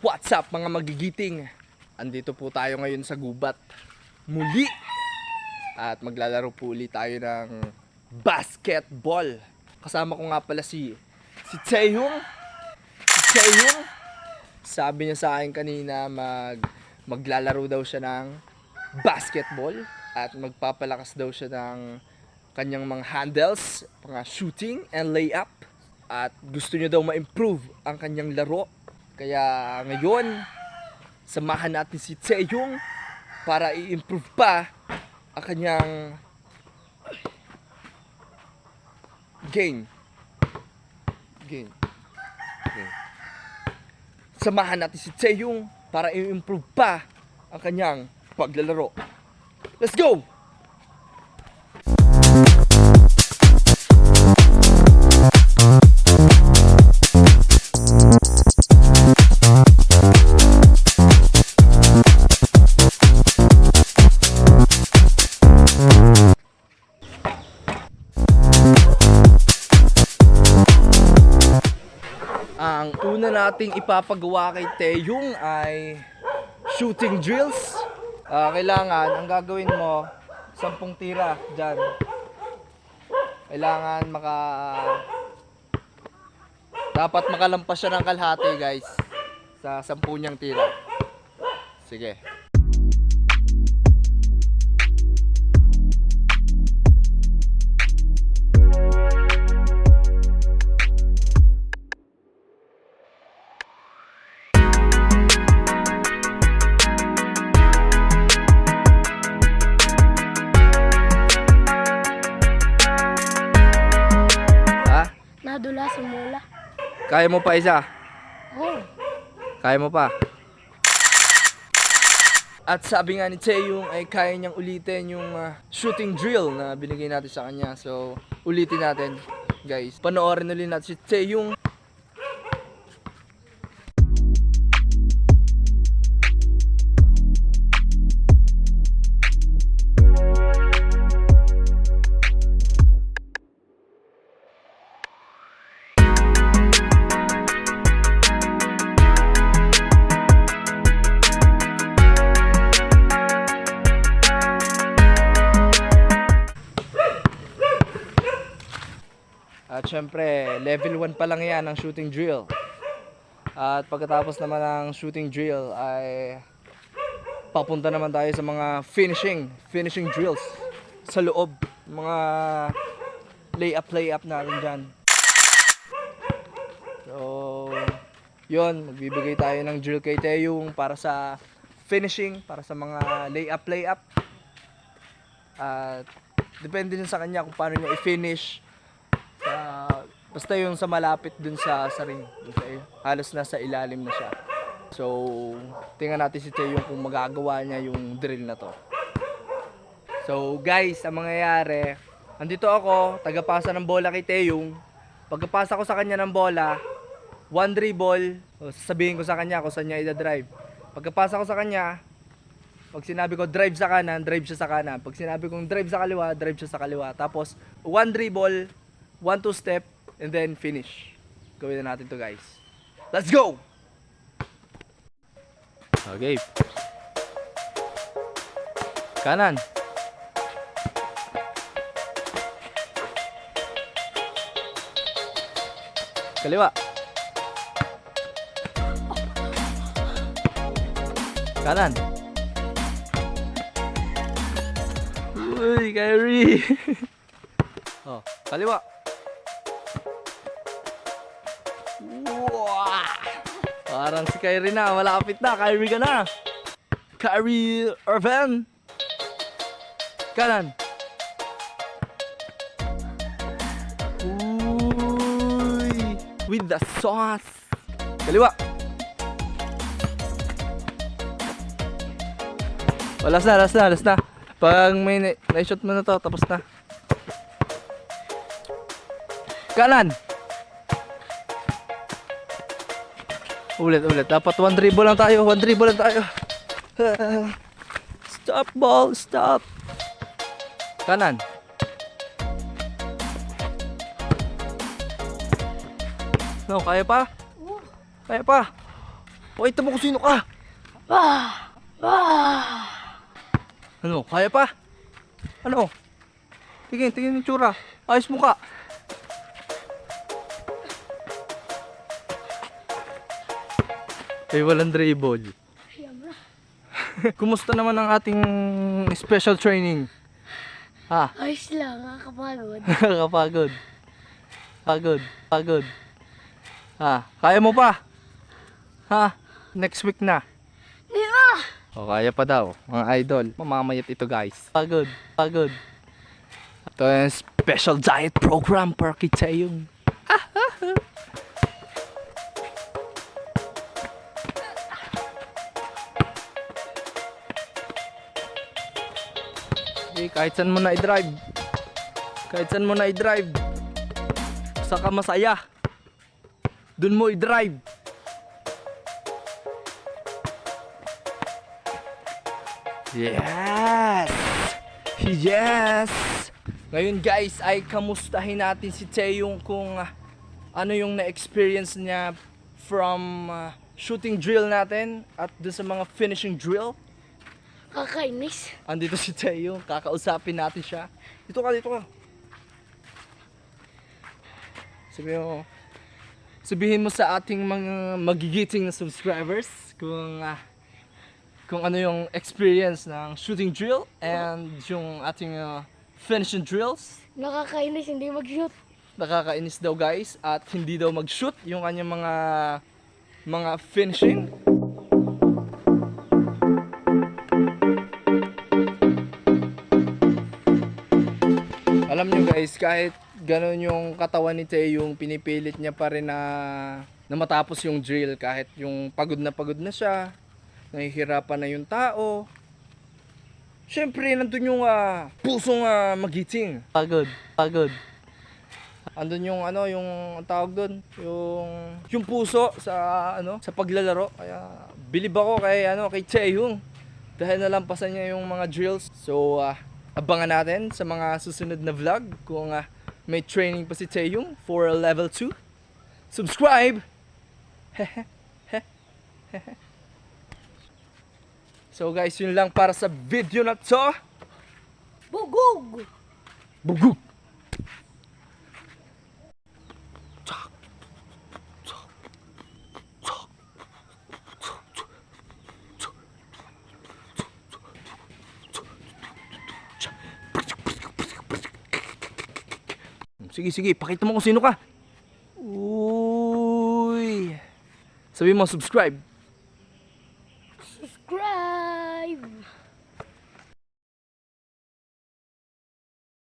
What's up mga magigiting? Andito po tayo ngayon sa gubat muli. At maglalaro po ulit tayo ng basketball. Kasama ko nga pala si Taeyong. Sabi niya sa akin kanina maglalaro daw siya ng basketball. At magpapalakas daw siya ng kanyang mga handles, mga shooting and layup. At gusto niya daw ma-improve ang kanyang laro. Kaya ngayon, samahan natin si Taeyong para i-improve pa ang kanyang game. Samahan natin si Taeyong para i-improve pa ang kanyang paglalaro. Let's go! Ang una nating ipapagawa kay Taeyong ay shooting drills. Kailangan, ang gagawin mo, 10 tira dyan. Kailangan dapat makalampas siya ng kalahati, guys, sa 10 niyang tira. Sige. Nadula sa mula. Kaya mo pa isa? Oh. Kaya mo pa? At sabi nga ni Taeyong ay kaya niyang ulitin yung shooting drill na binigay natin sa kanya. So, ulitin natin, guys. Panoorin ulit natin si Taeyong. At syempre, level 1 pa lang yan ang shooting drill. At pagkatapos naman ng shooting drill ay papunta naman tayo sa mga finishing drills sa loob. Mga layup natin dyan. So, yun, magbibigay tayo ng drill kay Taeyong para sa finishing, para sa mga layup. At depende din sa kanya kung paano niya i-finish. Basta yung sa malapit dun sa ring, halos nasa ilalim na siya. So, tingnan natin si Taeyong kung magagawa niya yung drill na to. So guys, ang mangyayari, andito ako, tagapasa ng bola kay Taeyong. Pagkapasa ko sa kanya ng bola, 1 dribble, sasabihin ko sa kanya kung saan niya i-drive. Pagkapasa ko sa kanya, pag sinabi ko drive sa kanan, drive siya sa kanan. Pag sinabi kong drive sa kaliwa, drive siya sa kaliwa. Tapos 1 dribble, 1-2 step, and then finish. Gawin na natin to, guys. Let's go! Okay. Kanan. Kaliwa. Kanan. Uy, Kyrie. Oh, kaliwa. Wow! Parang si Kyrie na, malapit na. Kyrie ka na. Kyrie Irving. Kanan. Uy! With the sauce. Kaliwa. Last na. Pag may na-shot mo na to, tapos na. Kanan. Ulit. Dapat 1 dribble lang tayo. Stop ball, stop. Kanan. No, kaya pa? Kaya pa? Pakita mo kung sino ka. Ah! Ah! Ano, kaya pa? Ano? Tingin yung tsura. Ayos mo ka. Eh, walang dribble. Siyempre. Kumusta naman ang ating special training? Ha? Ayos lang, nakakapagod. Nakakapagod. Pagod. Ha? Kaya mo pa? Ha? Next week na. Di ba? O, kaya pa daw, mga idol. Mamamayat ito, guys. Pagod. Ito yung special diet program para kita yung... Eh, kahit saan mo na i-drive. Saka masaya. Dun mo i-drive. Yes! Ngayon guys ay kamustahin natin si Taeyong kung ano yung na-experience niya from shooting drill natin at dun sa mga finishing drill. Kakainis. Andito si Taeyong, kakausapin natin siya. Dito ka. Sabihin mo sa ating mga magigiting na subscribers kung ano yung experience ng shooting drill and yung ating finishing drills. Nakakainis, hindi mag-shoot. Nakakainis daw guys at hindi daw mag-shoot yung kanyang mga finishing. Alam nyo guys, kahit gano'n yung katawan ni Tae, yung pinipilit niya pa rin na matapos yung drill kahit yung pagod na siya, nahihirapan na yung tao. Siyempre, nandun yung pusong magiting. Pagod. Andun yung yung tawag doon, yung puso sa paglalaro. Kaya bilib ako kay Taeyong dahil nalampasan niya yung mga drills. So, abangan natin sa mga susunod na vlog kung may training pa si Taeyong for level 2. Subscribe! So guys, yun lang para sa video na to. Bugog! Bugug! Sige, pakita mo kung sino ka. Uy. Sabi mo, subscribe. Subscribe!